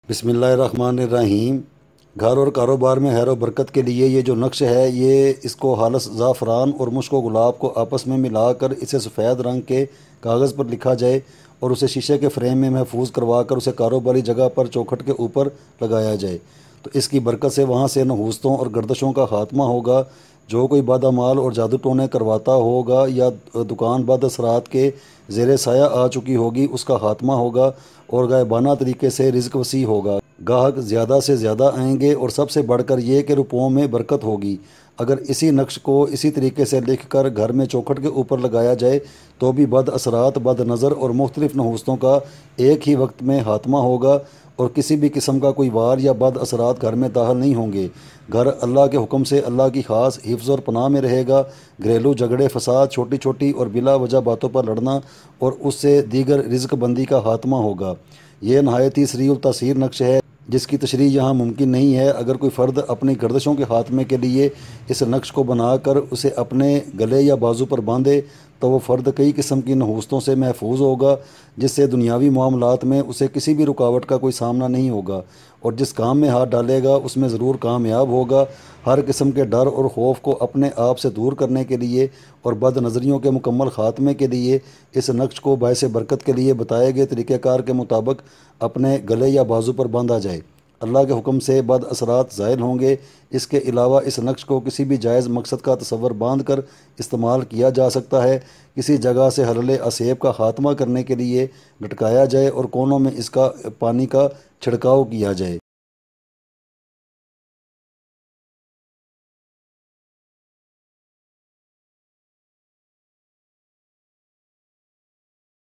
بسم اللہ الرحمن الرحیم۔ گھر اور کاروبار میں خیر و برکت کے لیے یہ جو نقش ہے، یہ اس کو خالص زعفران اور مشک و گلاب کو آپس میں ملا کر اسے سفید رنگ کے کاغذ پر لکھا جائے اور اسے شیشے کے فریم میں محفوظ کروا کر اسے کاروباری جگہ پر چوکھٹ کے اوپر لگایا جائے تو اس کی برکت سے وہاں سے نحوستوں اور گردشوں کا خاتمہ ہوگا۔ جو کوئی بدعمال اور جادو ٹونے کرواتا ہوگا یا دکان بد اثرات کے زیر سایہ آ چکی ہوگی، اس کا خاتمہ ہوگا اور غائبانہ طریقے سے رزق وسیع ہوگا۔ گاہک زیادہ سے زیادہ آئیں گے اور سب سے بڑھ کر یہ کہ روپوں میں برکت ہوگی۔ اگر اسی نقش کو اسی طریقے سے لکھ کر گھر میں چوکھٹ کے اوپر لگایا جائے تو بھی بد اثرات، بد نظر اور مختلف نحوستوں کا ایک ہی وقت میں خاتمہ ہوگا اور کسی بھی قسم کا کوئی وار یا بد اثرات گھر میں داخل نہیں ہوں گے۔ گھر اللہ کے حکم سے اللہ کی خاص حفظ اور پناہ میں رہے گا۔ گھریلو جھگڑے، فساد، چھوٹی چھوٹی اور بلا وجہ باتوں پر لڑنا اور اس سے دیگر رزق بندی کا خاتمہ ہوگا۔ یہ نہایت ہی سریع التاثیر نقش ہے جس کی تشریح یہاں ممکن نہیں ہے۔ اگر کوئی فرد اپنی گردشوں کے خاتمے کے لیے اس نقش کو بنا کر اسے اپنے گلے یا بازو پر باندھے تو وہ فرد کئی قسم کی نحوستوں سے محفوظ ہوگا، جس سے دنیاوی معاملات میں اسے کسی بھی رکاوٹ کا کوئی سامنا نہیں ہوگا اور جس کام میں ہاتھ ڈالے گا اس میں ضرور کامیاب ہوگا۔ ہر قسم کے ڈر اور خوف کو اپنے آپ سے دور کرنے کے لیے اور بد نظریوں کے مکمل خاتمے کے لیے اس نقش کو باعث برکت کے لیے بتائے گئے طریقہ کار کے مطابق اپنے گلے یا بازو پر باندھا جائے۔ اللہ کے حکم سے بد اثرات زائل ہوں گے۔ اس کے علاوہ اس نقش کو کسی بھی جائز مقصد کا تصور باندھ کر استعمال کیا جا سکتا ہے۔ کسی جگہ سے حلل اسیب کا خاتمہ کرنے کے لیے لٹکایا جائے اور کونوں میں اس کا پانی کا چھڑکاؤ کیا جائے۔